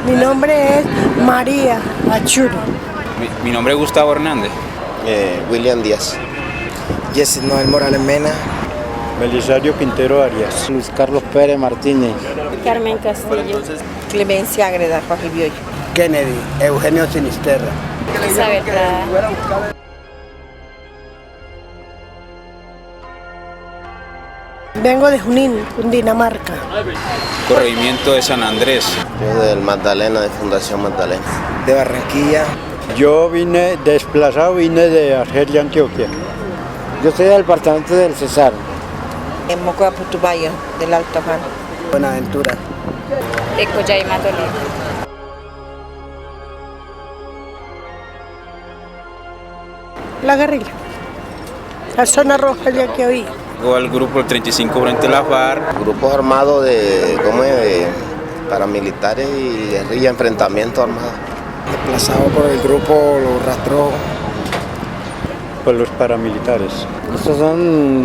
Mi nombre es María Achuro. Mi nombre es Gustavo Hernández. William Díaz. Jesse Noel Morales Mena. Belisario Quintero Arias. Luis Carlos Pérez Martínez. Carmen Castillo. Clemencia Agreda Jorge. Kennedy Eugenio Sinisterra. Isabel Prada. Vengo de Junín, Cundinamarca. Corregimiento de San Andrés. Yo del Magdalena, de Fundación Magdalena. De Barranquilla. Yo vine de Argelia, Antioquia. Yo soy del departamento del Cesar. En Mocoa Putumayo, del Alto Aján. Buenaventura. De Coyaima, Toledo. La guerrilla. La zona roja de aquí hoy. Llegó al grupo del 35 frente a la FARC. Grupos armados de paramilitares y guerrilla, enfrentamiento armado. Desplazado por el grupo Los Rastrojos. Por los paramilitares. Estos son,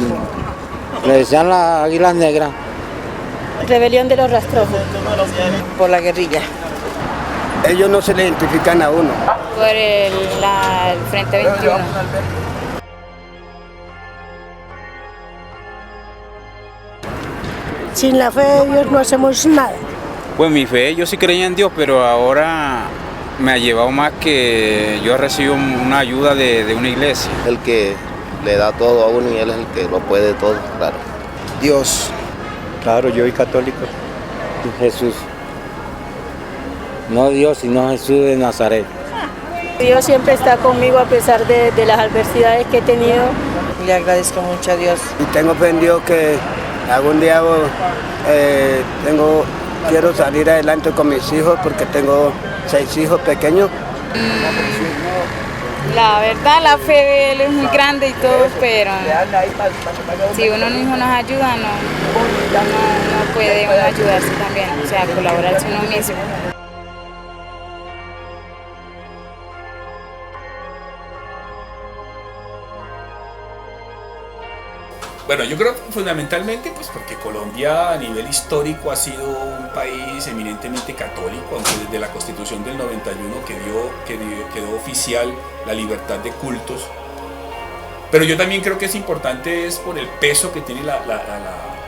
le decían las Águilas Negras. Rebelión de los Rastrojos. Por la guerrilla. Ellos no se le identifican a uno. Por el Frente 21. Sin la fe de Dios no hacemos nada. Pues mi fe, yo sí creía en Dios, pero ahora me ha llevado más que yo recibo una ayuda de una iglesia. El que le da todo a uno y él es el que lo puede todo, claro. Dios. Claro, yo soy católico. Jesús. No Dios, sino Jesús de Nazaret. Dios siempre está conmigo a pesar de las adversidades que he tenido. Le agradezco mucho a Dios. Y tengo fe en Dios que algún día quiero salir adelante con mis hijos porque tengo 6 hijos pequeños. La verdad, la fe de él es muy grande y todo, pero si uno mismo nos ayuda, no puede uno ayudarse también, o sea, colaborarse uno mismo. Bueno, yo creo que fundamentalmente pues porque Colombia a nivel histórico ha sido un país eminentemente católico, aunque desde la Constitución del 91 quedó oficial la libertad de cultos. Pero yo también creo que es importante es por el peso que tiene la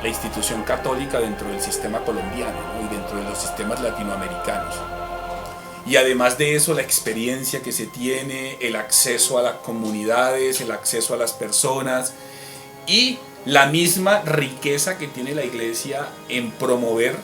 institución católica dentro del sistema colombiano, ¿no? Y dentro de los sistemas latinoamericanos. Y además de eso, la experiencia que se tiene, el acceso a las comunidades, el acceso a las personas y la misma riqueza que tiene la iglesia en promover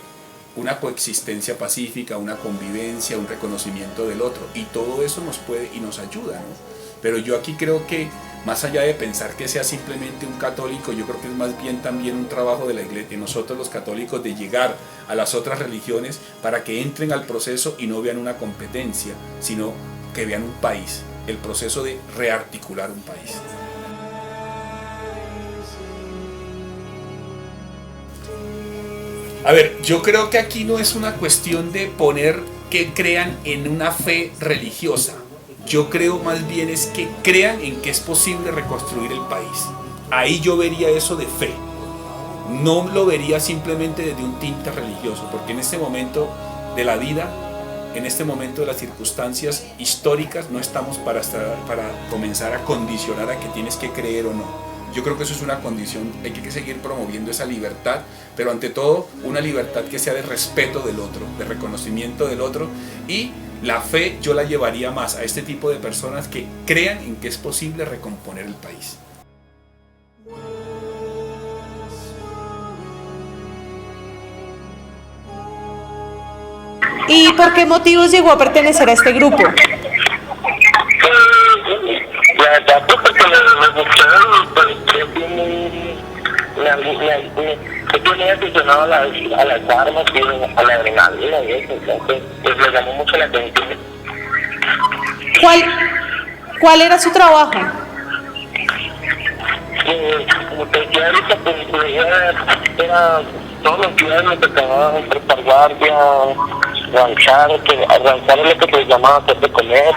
una coexistencia pacífica, una convivencia, un reconocimiento del otro, y todo eso nos puede y nos ayuda, ¿no? Pero yo aquí creo que más allá de pensar que sea simplemente un católico, yo creo que es más bien también un trabajo de la iglesia, de nosotros los católicos, de llegar a las otras religiones para que entren al proceso y no vean una competencia, sino que vean un país, el proceso de rearticular un país. A ver, yo creo que aquí no es una cuestión de poner que crean en una fe religiosa. Yo creo más bien es que crean en que es posible reconstruir el país. Ahí yo vería eso de fe. No lo vería simplemente desde un tinte religioso, porque en este momento de la vida, en este momento de las circunstancias históricas, no estamos para comenzar a condicionar a que tienes que creer o no. Yo creo que eso es una condición, hay que seguir promoviendo esa libertad, pero ante todo una libertad que sea de respeto del otro, de reconocimiento del otro, y la fe yo la llevaría más a este tipo de personas que crean en que es posible recomponer el país. ¿Y por qué motivos llegó a pertenecer a este grupo? La verdad, pues porque me gustaron, pues estoy muy aficionado a las armas y a la adrenalina y eso, entonces pues me llamó mucho la atención. ¿Cuál era su trabajo? Como te decía ahorita, pues era todos los días me tocaba prestar guardia, ranchar lo que se llamaba hacer de comer.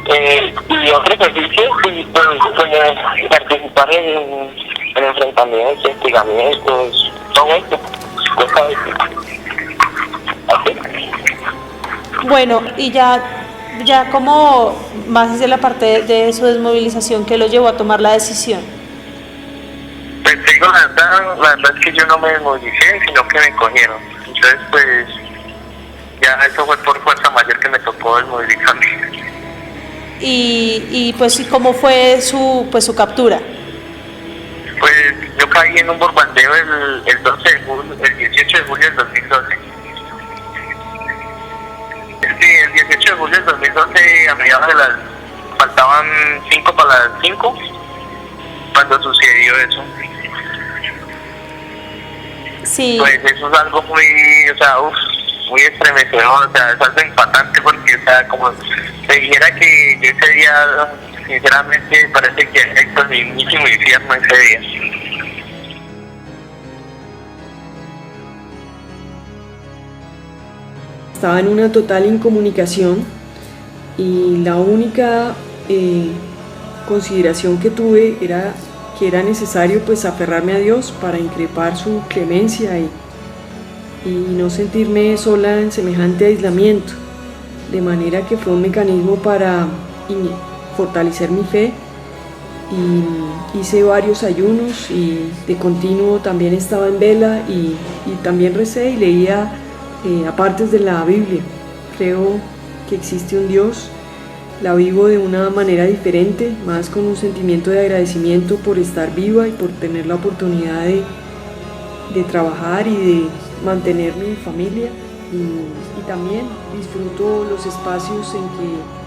Y otro ejercicio, pues, como participar en enfrentamientos, hostigamientos, todo esto, cosas así. Bueno, y ya como más hacia la parte de su desmovilización, ¿qué lo llevó a tomar la decisión? Pues te digo la verdad es que yo no me desmovilicé, sino que me cogieron. Entonces pues ya eso fue por fuerza mayor que me tocó desmovilizarme. Y pues ¿cómo fue su captura? Pues yo caí en un bombardeo el 12 de julio, el 18 de julio del 2012. Sí, el 18 de julio del 2012 a mediados faltaban 5 para las 5 cuando sucedió eso. Sí. Pues eso es algo muy, muy estremecedor, es algo impactante porque, como te dijera que yo ese día, sinceramente, parece que esto es mi mismísimo infierno ese día. Estaba en una total incomunicación y la única consideración que tuve era que era necesario pues aferrarme a Dios para increpar su clemencia y no sentirme sola en semejante aislamiento, de manera que fue un mecanismo para fortalecer mi fe. Y hice varios ayunos y de continuo también estaba en vela y también recé y leía apartes de la Biblia. Creo que existe un Dios, la vivo de una manera diferente, más con un sentimiento de agradecimiento por estar viva y por tener la oportunidad de trabajar y de mantener mi familia, y también disfruto los espacios en que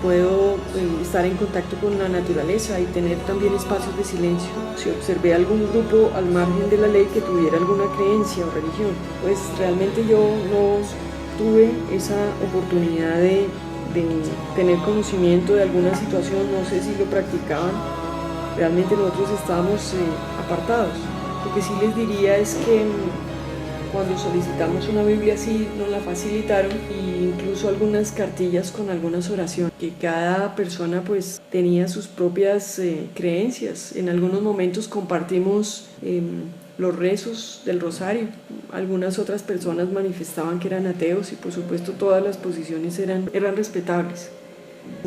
puedo estar en contacto con la naturaleza y tener también espacios de silencio. Si observé algún grupo al margen de la ley que tuviera alguna creencia o religión, pues realmente yo no tuve esa oportunidad de tener conocimiento de alguna situación, no sé si lo practicaban. Realmente nosotros estábamos apartados. Lo que sí les diría es que cuando solicitamos una Biblia así nos la facilitaron, e incluso algunas cartillas con algunas oraciones, que cada persona pues tenía sus propias creencias. En algunos momentos compartimos los rezos del rosario, algunas otras personas manifestaban que eran ateos y por supuesto todas las posiciones eran respetables.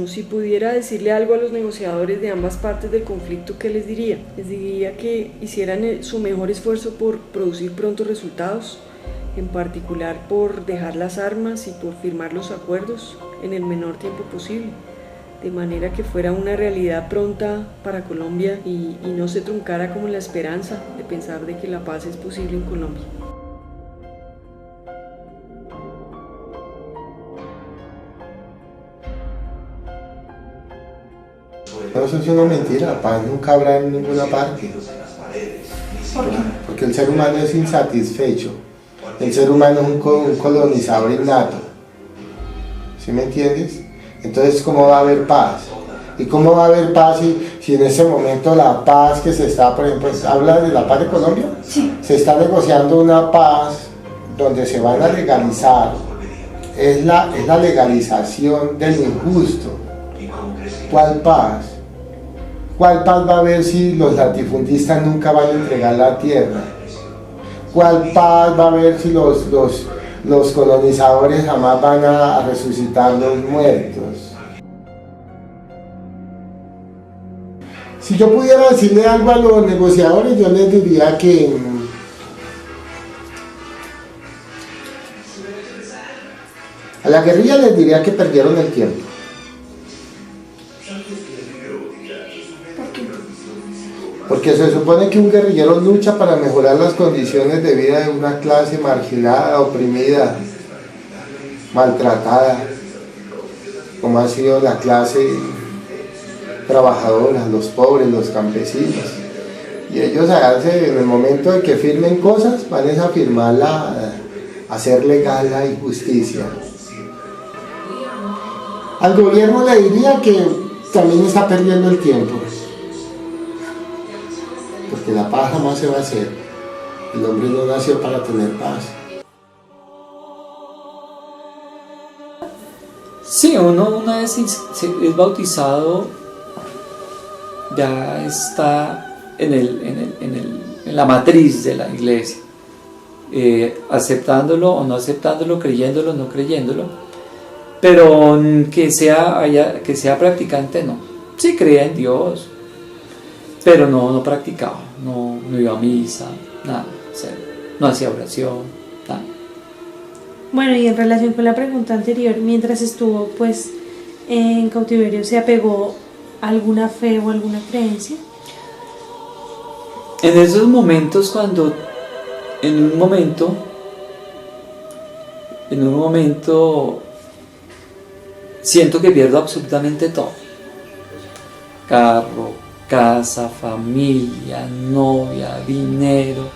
Si pudiera decirle algo a los negociadores de ambas partes del conflicto, ¿qué les diría? Les diría que hicieran su mejor esfuerzo por producir prontos resultados, en particular por dejar las armas y por firmar los acuerdos en el menor tiempo posible, de manera que fuera una realidad pronta para Colombia y no se truncara como la esperanza de pensar de que la paz es posible en Colombia. No, eso es una mentira, la paz nunca habrá en ninguna parte. Porque el ser humano es insatisfecho. El ser humano es un colonizador innato. ¿Sí me entiendes? Entonces, ¿cómo va a haber paz? ¿Y cómo va a haber paz si en ese momento la paz que se está, por ejemplo, habla de la paz de Colombia? Sí. Se está negociando una paz donde se van a legalizar. Es la legalización del injusto. ¿Cuál paz? ¿Cuál paz va a haber si los latifundistas nunca van a entregar la tierra? ¿Cuál paz va a haber si los colonizadores jamás van a resucitar los muertos? Si yo pudiera decirle algo a los negociadores, yo les diría que a la guerrilla les diría que perdieron el tiempo. Porque se supone que un guerrillero lucha para mejorar las condiciones de vida de una clase marginada, oprimida, maltratada, como ha sido la clase trabajadora, los pobres, los campesinos. Y ellos en el momento de que firmen cosas, van a firmarla, a hacer legal la injusticia. Al gobierno le diría que también está perdiendo el tiempo. Porque la paz jamás se va a hacer. El hombre no nació para tener paz. Sí, uno una vez es bautizado, ya está en la matriz de la iglesia, aceptándolo o no aceptándolo, creyéndolo o no creyéndolo. pero que sea practicante, no. Sí creía en Dios, pero no practicaba, no iba a misa, nada, cero. No hacía oración, nada. Bueno, y en relación con la pregunta anterior, mientras estuvo pues en cautiverio, ¿se apegó a alguna fe o alguna creencia? En esos momentos, cuando en un momento siento que pierdo absolutamente todo: carro, casa, familia, novia, dinero,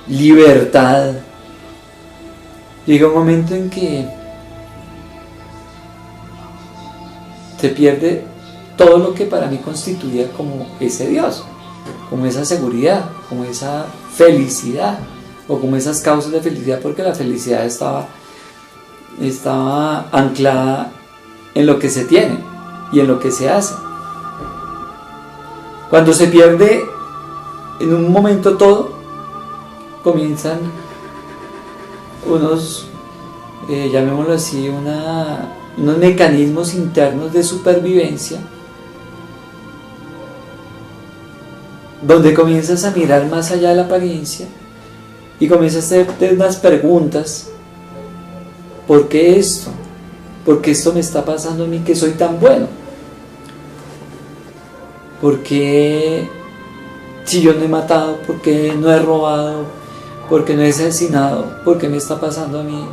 libertad. Llega un momento en que se pierde todo lo que para mí constituía como ese Dios, como esa seguridad, como esa felicidad, o como esas causas de felicidad, porque la felicidad estaba anclada en lo que se tiene y en lo que se hace. Cuando se pierde en un momento todo, comienzan unos, llamémoslo así, unos mecanismos internos de supervivencia, donde comienzas a mirar más allá de la apariencia y comienzas a hacerte unas preguntas: ¿por qué esto? ¿Por qué esto me está pasando a mí, que soy tan bueno? ¿Por qué, si yo no he matado, por qué no he robado, por qué no he asesinado, por qué me está pasando a mí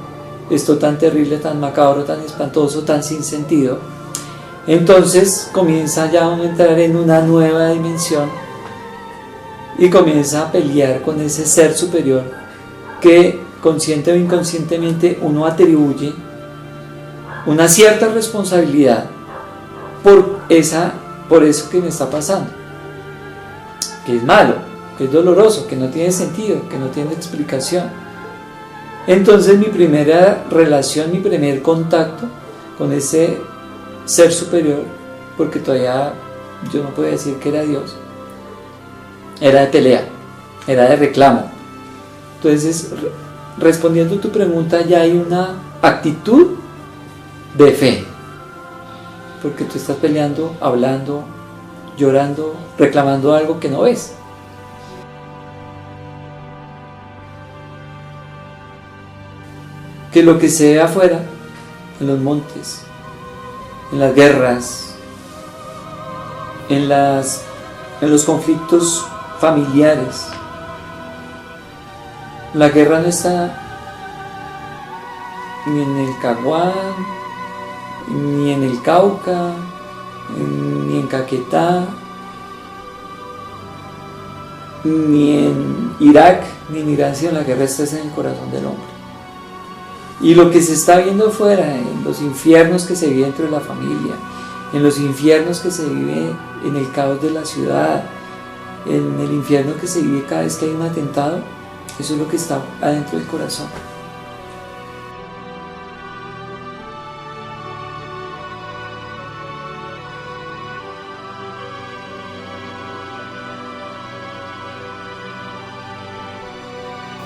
esto tan terrible, tan macabro, tan espantoso, tan sin sentido? Entonces comienza ya a entrar en una nueva dimensión y comienza a pelear con ese ser superior que consciente o inconscientemente uno atribuye una cierta responsabilidad por eso que me está pasando, que es malo, que es doloroso, que no tiene sentido, que no tiene explicación. Entonces mi primera relación, mi primer contacto con ese ser superior, porque todavía yo no podía decir que era Dios, era de pelea, era de reclamo. Entonces, respondiendo a tu pregunta, ya hay una actitud de fe, porque tú estás peleando, hablando, llorando, reclamando algo que no ves. Que lo que se ve afuera, en los montes, en las guerras, en los conflictos familiares, la guerra no está ni en el Caguán, ni en el Cauca, ni en Caquetá, ni en Irak, ni en Irán, sino la guerra está en el corazón del hombre. Y lo que se está viendo afuera, en los infiernos que se vive dentro de la familia, en los infiernos que se vive en el caos de la ciudad, en el infierno que se vive cada vez que hay un atentado, eso es lo que está adentro del corazón.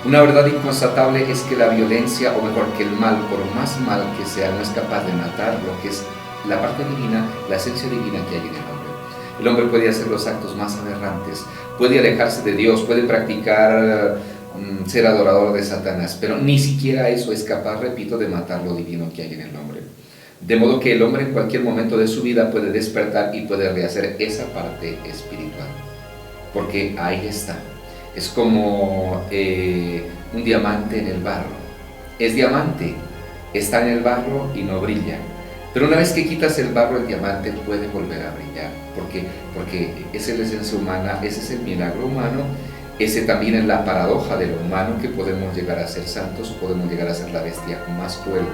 Una verdad inconstatable es que la violencia, o mejor que el mal, por más mal que sea, no es capaz de matar lo que es la parte divina, la esencia divina que hay en el hombre. El hombre puede hacer los actos más aberrantes, puede alejarse de Dios, puede practicar ser adorador de Satanás, pero ni siquiera eso es capaz, repito, de matar lo divino que hay en el hombre. De modo que el hombre en cualquier momento de su vida puede despertar y puede rehacer esa parte espiritual, porque ahí está. Es como un diamante en el barro. Es diamante, está en el barro y no brilla. Pero una vez que quitas el barro, el diamante puede volver a brillar. Porque esa es la esencia humana, ese es el milagro humano, ese también es la paradoja de lo humano, que podemos llegar a ser santos o podemos llegar a ser la bestia más cruel,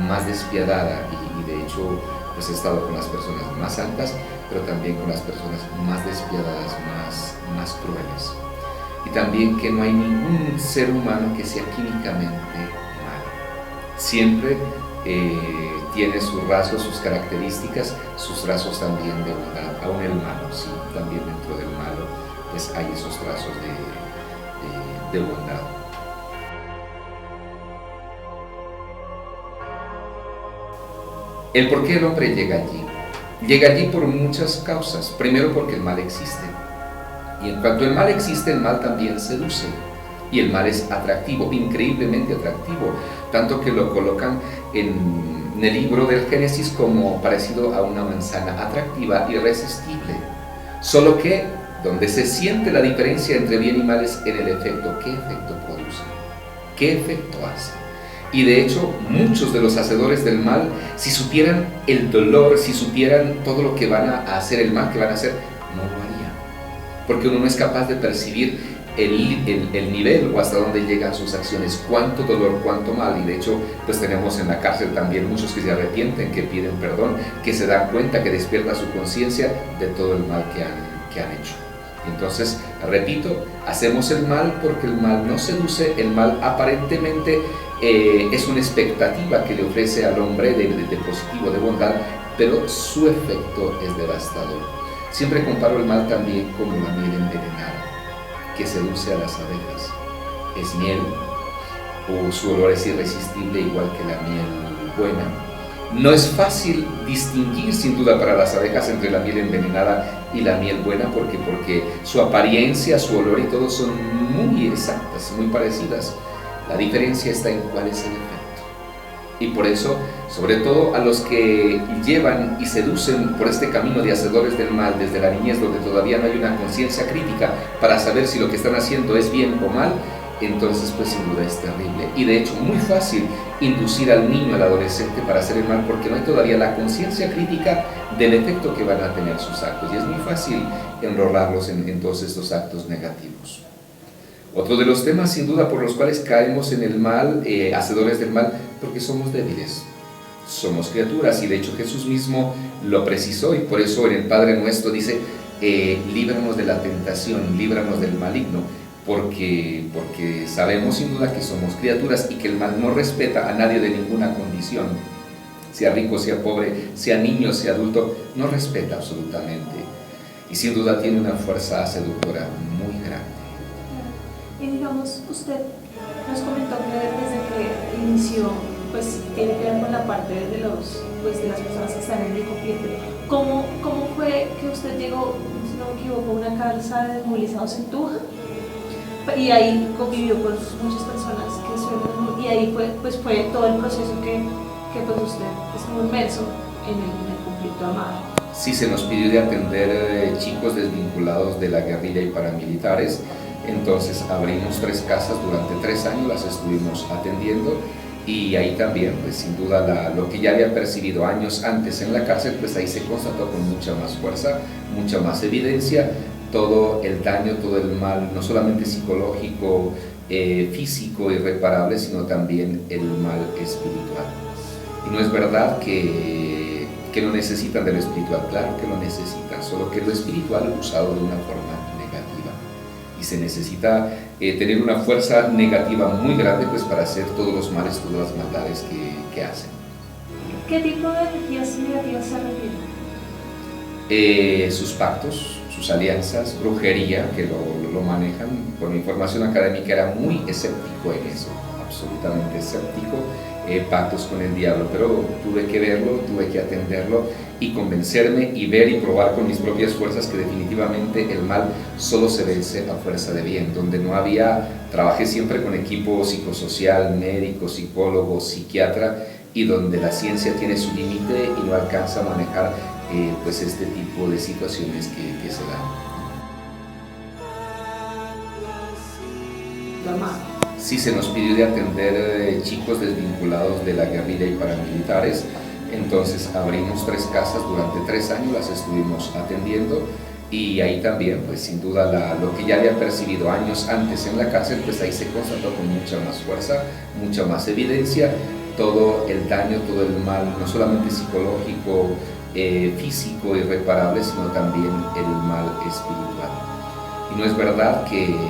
más despiadada. Y de hecho, pues he estado con las personas más santas, pero también con las personas más despiadadas, más crueles. Y también que no hay ningún ser humano que sea químicamente malo. Siempre tiene sus rasgos, sus características, sus rasgos también de bondad. Aún el malo, sí, también dentro del malo pues hay esos trazos de bondad. El por qué el hombre llega allí. Llega allí por muchas causas. Primero porque el mal existe. Y en cuanto el mal existe, el mal también seduce. Y el mal es atractivo, increíblemente atractivo. Tanto que lo colocan en el libro del Génesis como parecido a una manzana atractiva, irresistible. Solo que donde se siente la diferencia entre bien y mal es en el efecto. ¿Qué efecto produce? ¿Qué efecto hace? Y de hecho, muchos de los hacedores del mal, si supieran el dolor, si supieran todo lo que van a hacer, el mal que van a hacer, no lo harían. Porque uno no es capaz de percibir el nivel o hasta dónde llegan sus acciones, cuánto dolor, cuánto mal. Y de hecho, pues tenemos en la cárcel también muchos que se arrepienten, que piden perdón, que se dan cuenta, que despierta su conciencia de todo el mal que han hecho. Entonces, repito, hacemos el mal porque el mal nos seduce, el mal aparentemente es una expectativa que le ofrece al hombre de positivo, de bondad, pero su efecto es devastador. Siempre comparo el mal también como la miel envenenada, que seduce a las abejas. Es miel, o su olor es irresistible igual que la miel buena. No es fácil distinguir sin duda para las abejas entre la miel envenenada y la miel buena porque su apariencia, su olor y todo son muy exactas, muy parecidas. La diferencia está en cuál es el efecto. Y por eso, sobre todo a los que llevan y seducen por este camino de hacedores del mal desde la niñez, donde todavía no hay una conciencia crítica para saber si lo que están haciendo es bien o mal, entonces pues sin duda es terrible. Y de hecho muy fácil inducir al niño, al adolescente para hacer el mal porque no hay todavía la conciencia crítica del efecto que van a tener sus actos. Y es muy fácil enrolarlos en todos estos actos negativos. Otro de los temas sin duda por los cuales caemos en el mal, hacedores del mal, porque somos débiles, somos criaturas, y de hecho Jesús mismo lo precisó, y por eso en el Padre Nuestro dice, líbranos de la tentación, líbranos del maligno, porque sabemos sin duda que somos criaturas y que el mal no respeta a nadie de ninguna condición, sea rico, sea pobre, sea niño, sea adulto, no respeta absolutamente, y sin duda tiene una fuerza seductora muy grande. Y digamos, usted nos comentó que desde que inició, pues tiene que ver con la parte de las personas que están en el conflicto. ¿Cómo fue que usted llegó, si no me equivoco, a una casa de desmovilizados en Tunja? Y ahí convivió con muchas personas que estuvieron, y ahí fue todo el proceso que pues usted estuvo inmerso en el conflicto armado. Sí, se nos pidió de atender chicos desvinculados de la guerrilla y paramilitares. Entonces abrimos 3 casas durante 3 años, las estuvimos atendiendo, y ahí también, pues sin duda, lo que ya había percibido años antes en la cárcel, pues ahí se constató con mucha más fuerza, mucha más evidencia, todo el daño, todo el mal, no solamente psicológico, físico, irreparable, sino también el mal espiritual. Y no es verdad que no necesitan de lo espiritual, claro que lo necesitan, solo que lo espiritual usado de una forma negativa. Y se necesita tener una fuerza negativa muy grande pues para hacer todos los males, todas las maldades que hacen. ¿Qué tipo de energías negativas se refieren? Sus pactos, sus alianzas, brujería, que lo manejan. Por mi información académica era muy escéptico en eso, absolutamente escéptico. Pactos con el diablo, pero tuve que verlo, tuve que atenderlo y convencerme y ver y probar con mis propias fuerzas que definitivamente el mal solo se vence a fuerza de bien. Donde no había, trabajé siempre con equipo psicosocial, médico, psicólogo, psiquiatra, y donde la ciencia tiene su límite y no alcanza a manejar pues este tipo de situaciones que se dan. Sí, se nos pidió de atender chicos desvinculados de la guerrilla y paramilitares. Entonces abrimos 3 casas durante 3 años, las estuvimos atendiendo, y ahí también, pues sin duda, lo que ya había percibido años antes en la cárcel, pues ahí se constató con mucha más fuerza, mucha más evidencia, todo el daño, todo el mal, no solamente psicológico, físico, irreparable, sino también el mal espiritual. Y no es verdad que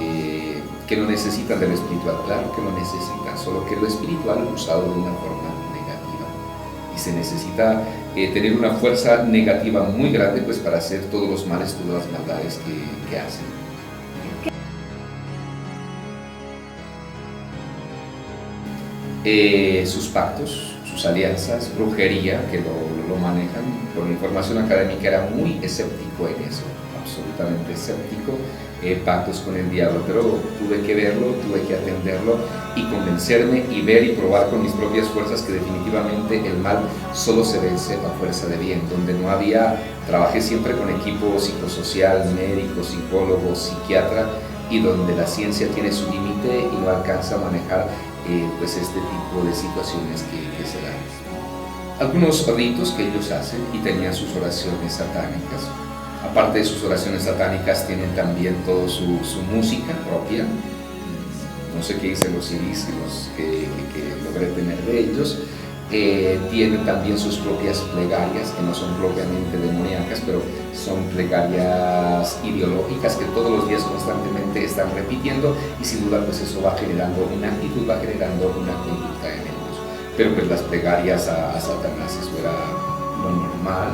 no necesitan de lo espiritual, claro que lo necesitan, solo que lo espiritual usado de una forma negativa. Y se necesita tener una fuerza negativa muy grande pues para hacer todos los males, todas las maldades que hacen. Sus pactos, sus alianzas, brujería, que lo manejan. Por mi información académica era muy escéptico en eso, absolutamente escéptico, pactos con el diablo, pero tuve que verlo, tuve que atenderlo y convencerme y ver y probar con mis propias fuerzas que definitivamente el mal solo se vence a fuerza de bien. Donde no había, trabajé siempre con equipo psicosocial, médico, psicólogo, psiquiatra, y donde la ciencia tiene su límite y no alcanza a manejar pues este tipo de situaciones que se dan. Algunos ritos que ellos hacen y tenían sus oraciones satánicas. Aparte de sus oraciones satánicas, tienen también toda su música propia. No sé qué dicen los CDs que logré tener de ellos. Tienen también sus propias plegarias, que no son propiamente demoníacas, pero son plegarias ideológicas que todos los días constantemente están repitiendo, y sin duda pues eso va generando una actitud, va generando una conducta en ellos. Pero pues las plegarias a Satanás, eso era lo normal,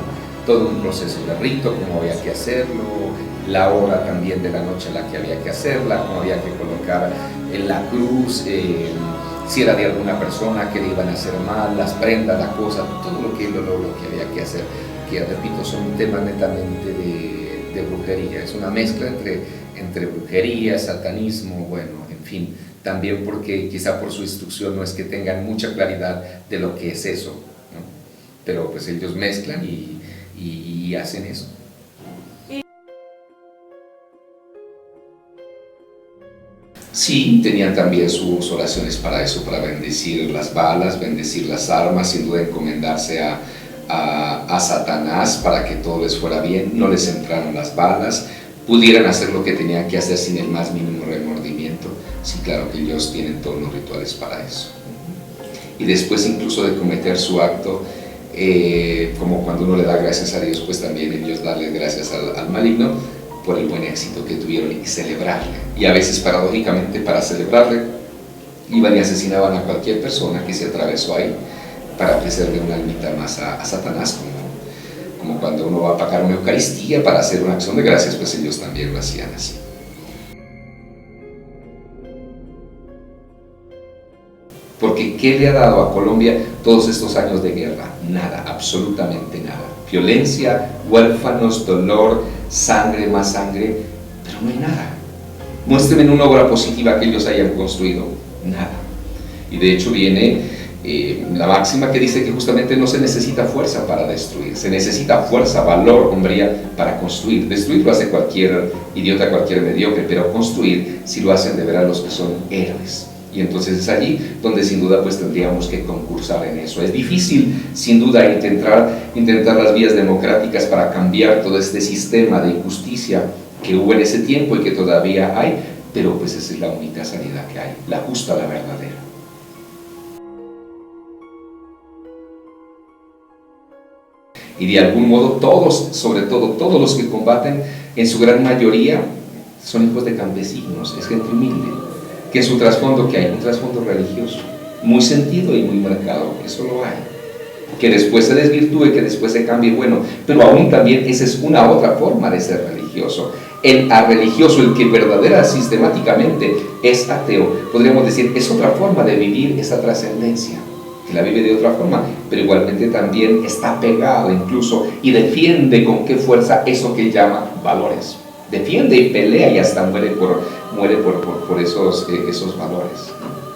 todo un proceso de rito, cómo había que hacerlo, la hora también de la noche a la que había que hacerla, cómo había que colocar en la cruz, si era de alguna persona que le iban a hacer mal, las prendas, la cosa, todo lo que había que hacer, que repito, son un tema netamente de brujería, es una mezcla entre brujería, satanismo, bueno, en fin, también porque quizá por su instrucción no es que tengan mucha claridad de lo que es eso, ¿no? Pero pues ellos mezclan y hacen eso. Sí, tenían también sus oraciones para eso, para bendecir las balas, bendecir las armas, sin duda encomendarse a Satanás para que todo les fuera bien, no les entraran las balas, pudieran hacer lo que tenían que hacer sin el más mínimo remordimiento. Sí, claro que ellos tienen todos los rituales para eso. Y después incluso de cometer su acto, como cuando uno le da gracias a Dios, pues también ellos darle gracias al maligno por el buen éxito que tuvieron y celebrarle. Y a veces, paradójicamente, para celebrarle, iban y asesinaban a cualquier persona que se atravesó ahí para ofrecerle una almita más a Satanás, como cuando uno va a pagar una Eucaristía para hacer una acción de gracias, pues ellos también lo hacían así. Porque ¿qué le ha dado a Colombia todos estos años de guerra? Nada, absolutamente nada. Violencia, huérfanos, dolor, sangre, más sangre, pero no hay nada. Muéstrenme una obra positiva que ellos hayan construido. Nada. Y de hecho viene la máxima que dice que justamente no se necesita fuerza para destruir, se necesita fuerza, valor, hombría para construir. Destruir lo hace cualquier idiota, cualquier mediocre, pero construir sí lo hacen de veras los que son héroes. Y entonces es allí donde sin duda pues tendríamos que concursar en eso. Es difícil sin duda intentar las vías democráticas para cambiar todo este sistema de injusticia que hubo en ese tiempo y que todavía hay, pero pues esa es la única salida que hay, la justa, la verdadera. Y de algún modo todos, sobre todo todos los que combaten, en su gran mayoría son hijos de campesinos, es gente humilde, que en su trasfondo, que hay un trasfondo religioso, muy sentido y muy marcado, eso lo hay. Que después se desvirtúe, que después se cambie, bueno, pero aún también esa es una otra forma de ser religioso. El arreligioso, el que verdadera sistemáticamente es ateo, podríamos decir, es otra forma de vivir esa trascendencia, que la vive de otra forma, pero igualmente también está pegado incluso y defiende con qué fuerza eso que llama valores. Defiende y pelea y hasta muere por esos valores, ¿no?